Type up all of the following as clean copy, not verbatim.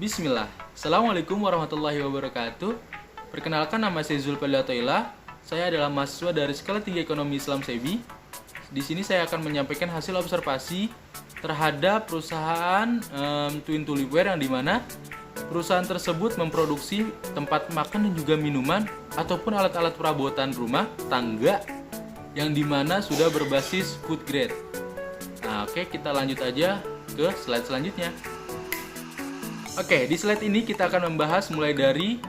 Bismillah. Assalamualaikum warahmatullahi wabarakatuh. Perkenalkan, nama saya Zulfadli Atoila. Saya adalah mahasiswa dari Sekolah Tinggi Ekonomi Islam SEBI. Di sini saya akan menyampaikan hasil observasi terhadap perusahaan Twin Tulipware, yang dimana perusahaan tersebut memproduksi tempat makan dan juga minuman ataupun alat-alat perabotan rumah tangga yang dimana sudah berbasis food grade. Nah, oke, kita lanjut aja ke slide selanjutnya. Oke, di slide ini kita akan membahas mulai dari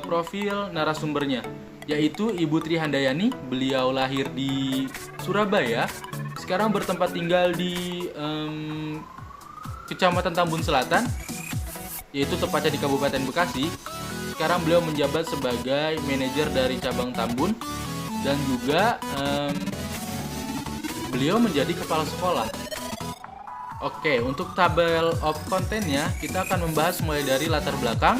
profil narasumbernya, yaitu Ibu Tri Handayani. Beliau lahir di Surabaya, sekarang bertempat tinggal di Kecamatan Tambun Selatan, yaitu tepatnya di Kabupaten Bekasi. Sekarang beliau menjabat sebagai manajer dari cabang Tambun, dan juga beliau menjadi kepala sekolah. Oke, untuk tabel of kontennya kita akan membahas mulai dari latar belakang,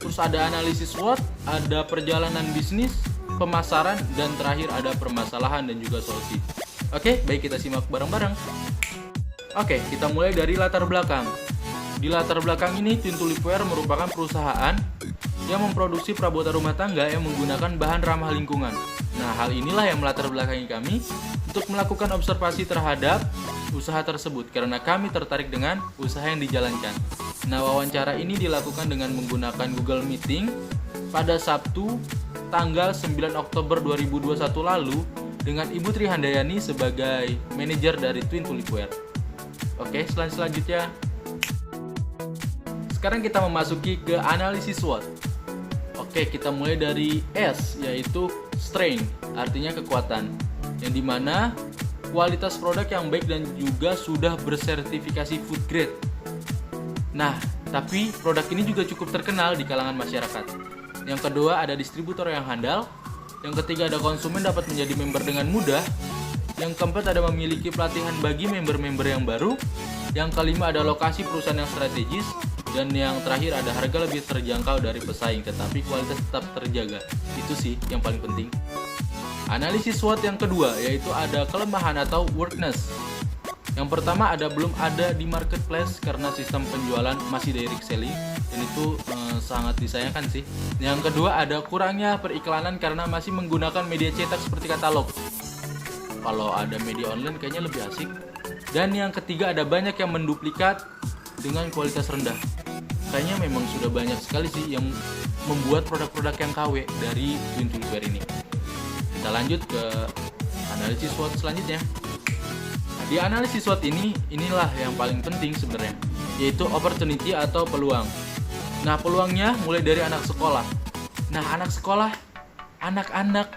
terus ada analisis SWOT, ada perjalanan bisnis, pemasaran, dan terakhir ada permasalahan dan juga solusi. Oke, baik, kita simak bareng-bareng. Oke, kita mulai dari latar belakang. Di latar belakang ini, Twin Tulipware merupakan perusahaan yang memproduksi perabotan rumah tangga yang menggunakan bahan ramah lingkungan. Nah, hal inilah yang melatar belakangi kami untuk melakukan observasi terhadap usaha tersebut, karena kami tertarik dengan usaha yang dijalankan. Nah, wawancara ini dilakukan dengan menggunakan Google Meeting pada Sabtu tanggal 9 Oktober 2021 lalu dengan Ibu Tri Handayani sebagai manajer dari Twin Tulipware. Oke, selanjutnya sekarang kita memasuki ke analisis SWOT. Oke, kita mulai dari S, yaitu strength, artinya kekuatan, yang dimana kualitas produk yang baik dan juga sudah bersertifikasi food grade. Nah, tapi produk ini juga cukup terkenal di kalangan masyarakat. Yang kedua, ada distributor yang handal. Yang ketiga, ada konsumen dapat menjadi member dengan mudah. Yang keempat, ada memiliki pelatihan bagi member-member yang baru. Yang kelima, ada lokasi perusahaan yang strategis. Dan yang terakhir, ada harga lebih terjangkau dari pesaing, tetapi kualitas tetap terjaga. Itu sih yang paling penting. Analisis SWOT yang kedua, yaitu ada kelemahan atau weakness. Yang pertama, belum ada di marketplace karena sistem penjualan masih direct selling, dan itu sangat disayangkan sih. Yang kedua, ada kurangnya periklanan karena masih menggunakan media cetak seperti katalog. Kalau ada media online kayaknya lebih asik. Dan yang ketiga, ada banyak yang menduplikat dengan kualitas rendah. Kayaknya memang sudah banyak sekali sih yang membuat produk-produk yang KW dari Twin Tulipware ini. Kita lanjut ke analisis SWOT selanjutnya. Nah, di analisis SWOT inilah yang paling penting sebenarnya, yaitu opportunity atau peluang. Nah, peluangnya mulai dari anak sekolah. Nah, anak sekolah, anak-anak,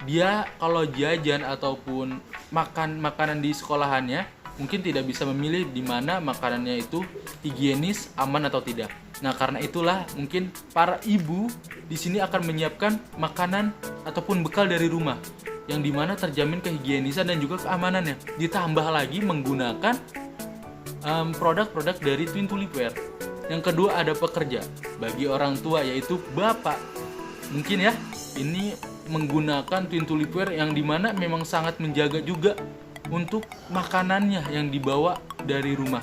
dia kalau jajan ataupun makan makanan di sekolahannya mungkin tidak bisa memilih di mana makanannya itu higienis, aman atau tidak. Nah, karena itulah mungkin para ibu di sini akan menyiapkan makanan ataupun bekal dari rumah yang dimana terjamin kehigienisan dan juga keamanannya. Ditambah lagi menggunakan produk-produk dari Twin Tulipware. Yang kedua, ada pekerja bagi orang tua, yaitu bapak. Mungkin ya, ini menggunakan Twin Tulipware yang dimana memang sangat menjaga juga untuk makanannya yang dibawa dari rumah.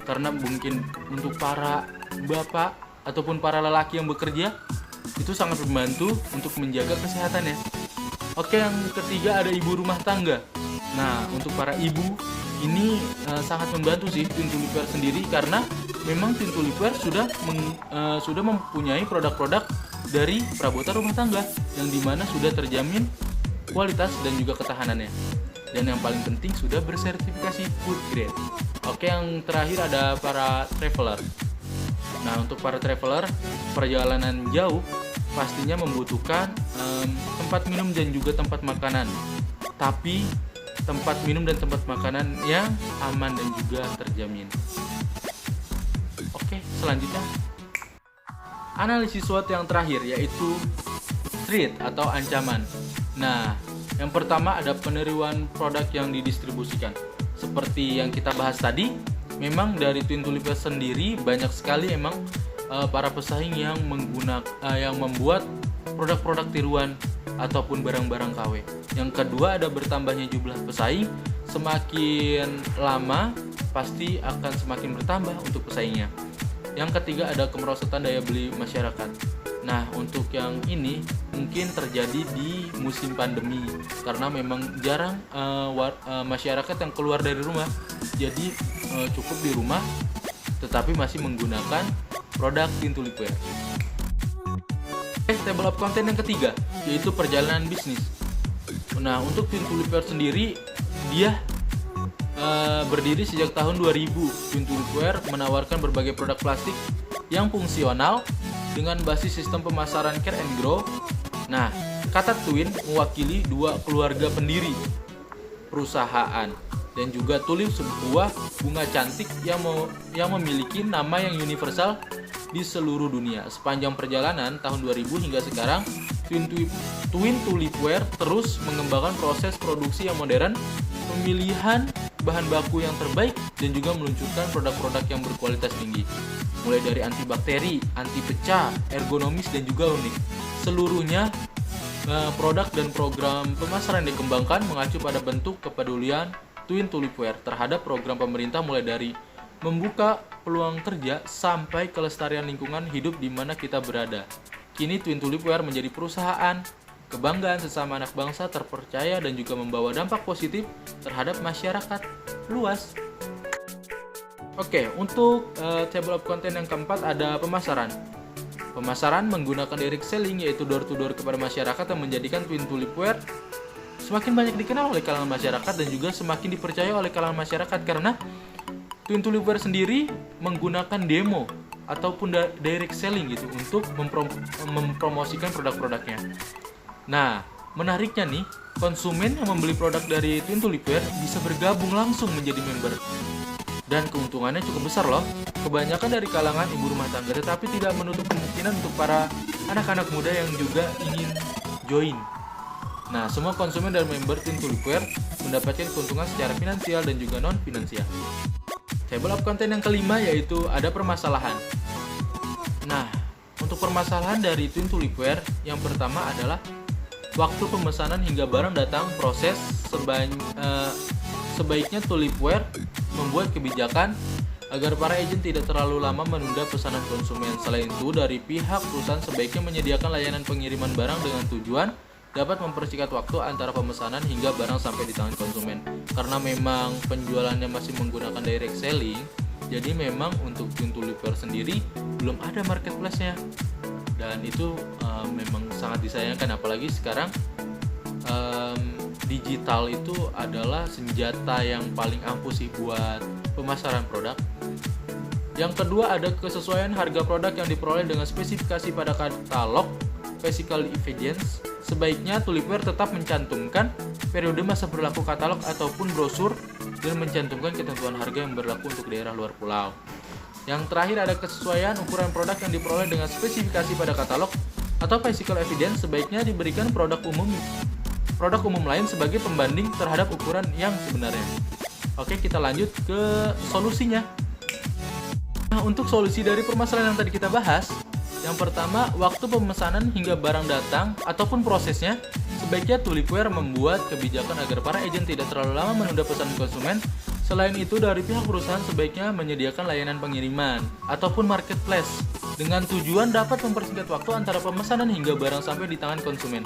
Karena mungkin untuk para bapak ataupun para lelaki yang bekerja itu sangat membantu untuk menjaga kesehatannya. Oke, yang ketiga ada ibu rumah tangga. Nah, untuk para ibu ini sangat membantu sih Twin Tulipware sendiri, karena memang Twin Tulipware sudah mempunyai produk-produk dari perabotan rumah tangga yang dimana sudah terjamin kualitas dan juga ketahanannya. Dan yang paling penting sudah bersertifikasi food grade. Oke, yang terakhir ada para traveler. Nah, untuk para traveler, perjalanan jauh pastinya membutuhkan tempat minum dan juga tempat makanan. Tapi tempat minum dan tempat makanan yang aman dan juga terjamin. Oke, selanjutnya analisis SWOT yang terakhir, yaitu threat atau ancaman. Nah, yang pertama ada peniruan produk yang didistribusikan. Seperti yang kita bahas tadi, memang dari Twin Tulipware sendiri banyak sekali emang para pesaing yang membuat produk-produk tiruan ataupun barang-barang KW. Yang kedua, ada bertambahnya jumlah pesaing. Semakin lama pasti akan semakin bertambah untuk pesaingnya. Yang ketiga ada kemerosotan daya beli masyarakat. Nah, untuk yang ini mungkin terjadi di musim pandemi karena memang jarang masyarakat yang keluar dari rumah. Jadi cukup di rumah tetapi masih menggunakan produk Twin Tulip Wear. Table of content yang ketiga yaitu perjalanan bisnis. Nah, untuk Twin Tulip Wear sendiri dia berdiri sejak tahun 2000. Twin Tulip Wear menawarkan berbagai produk plastik yang fungsional dengan basis sistem pemasaran care and grow. Nah, kata Twin mewakili dua keluarga pendiri perusahaan dan juga tulip sebuah bunga cantik yang memiliki nama yang universal di seluruh dunia. Sepanjang perjalanan tahun 2000 hingga sekarang, Twin Tulip Wear terus mengembangkan proses produksi yang modern, pemilihan bahan baku yang terbaik, dan juga meluncurkan produk-produk yang berkualitas tinggi. Mulai dari antibakteri, anti pecah, ergonomis, dan juga unik. Seluruhnya produk dan program pemasaran yang dikembangkan mengacu pada bentuk kepedulian Twin Tulip Wear terhadap program pemerintah mulai dari membuka peluang kerja sampai kelestarian lingkungan hidup di mana kita berada. Kini Twin Tulip Wear menjadi perusahaan kebanggaan sesama anak bangsa terpercaya dan juga membawa dampak positif terhadap masyarakat luas. Oke, untuk table of content yang keempat ada pemasaran. Pemasaran menggunakan direct selling yaitu door to door kepada masyarakat yang menjadikan Twin Tulip Wear semakin banyak dikenal oleh kalangan masyarakat dan juga semakin dipercaya oleh kalangan masyarakat karena Twin Tulip Wear sendiri menggunakan demo ataupun direct selling gitu untuk mempromosikan produk-produknya. Nah, menariknya nih, konsumen yang membeli produk dari Twin Tulip Wear bisa bergabung langsung menjadi member. Dan keuntungannya cukup besar loh. Kebanyakan dari kalangan ibu rumah tangga, tetapi tidak menutup kemungkinan untuk para anak-anak muda yang juga ingin join. Nah, semua konsumen dan member Twin Tulip Wear mendapatkan keuntungan secara finansial dan juga non-finansial. Table of content yang kelima yaitu ada permasalahan. Nah, untuk permasalahan dari Twin Tulip Wear yang pertama adalah waktu pemesanan hingga barang datang proses. Sebaiknya Tulip Wear membuat kebijakan agar para agen tidak terlalu lama menunda pesanan konsumen. Selain itu, dari pihak perusahaan sebaiknya menyediakan layanan pengiriman barang dengan tujuan dapat mempersingkat waktu antara pemesanan hingga barang sampai di tangan konsumen. Karena memang penjualannya masih menggunakan direct selling, jadi memang untuk Twin Tulip Wear sendiri belum ada marketplace-nya. Dan itu memang sangat disayangkan, apalagi sekarang digital itu adalah senjata yang paling ampuh sih buat pemasaran produk. Yang kedua ada kesesuaian harga produk yang diperoleh dengan spesifikasi pada katalog physical evidence. Sebaiknya Tulip Wear tetap mencantumkan periode masa berlaku katalog ataupun brosur dan mencantumkan ketentuan harga yang berlaku untuk daerah luar pulau. Yang terakhir ada kesesuaian ukuran produk yang diperoleh dengan spesifikasi pada katalog atau physical evidence. Sebaiknya diberikan produk umum lain sebagai pembanding terhadap ukuran yang sebenarnya. Oke, kita lanjut ke solusinya. Nah, untuk solusi dari permasalahan yang tadi kita bahas, yang pertama, waktu pemesanan hingga barang datang ataupun prosesnya, sebaiknya Tulip Wear membuat kebijakan agar para agen tidak terlalu lama menunda pesanan konsumen. Selain itu, dari pihak perusahaan sebaiknya menyediakan layanan pengiriman ataupun marketplace dengan tujuan dapat mempersingkat waktu antara pemesanan hingga barang sampai di tangan konsumen.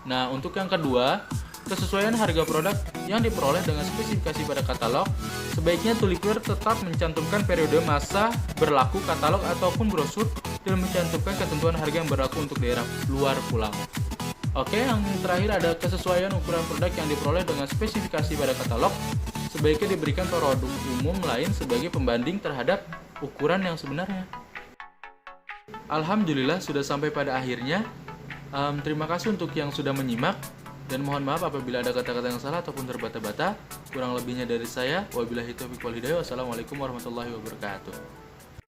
Nah, untuk yang kedua, kesesuaian harga produk yang diperoleh dengan spesifikasi pada katalog. Sebaiknya Tulip Wear tetap mencantumkan periode masa berlaku katalog ataupun brosur dan mencantumkan ketentuan harga yang berlaku untuk daerah luar pulau. Oke, yang terakhir ada kesesuaian ukuran produk yang diperoleh dengan spesifikasi pada katalog. Sebaiknya diberikan produk umum lain sebagai pembanding terhadap ukuran yang sebenarnya. Alhamdulillah sudah sampai pada akhirnya. Terima kasih untuk yang sudah menyimak. Dan mohon maaf apabila ada kata-kata yang salah ataupun terbata-bata. Kurang lebihnya dari saya. Wabillahi taufiq wal hidayah. Wassalamualaikum warahmatullahi wabarakatuh.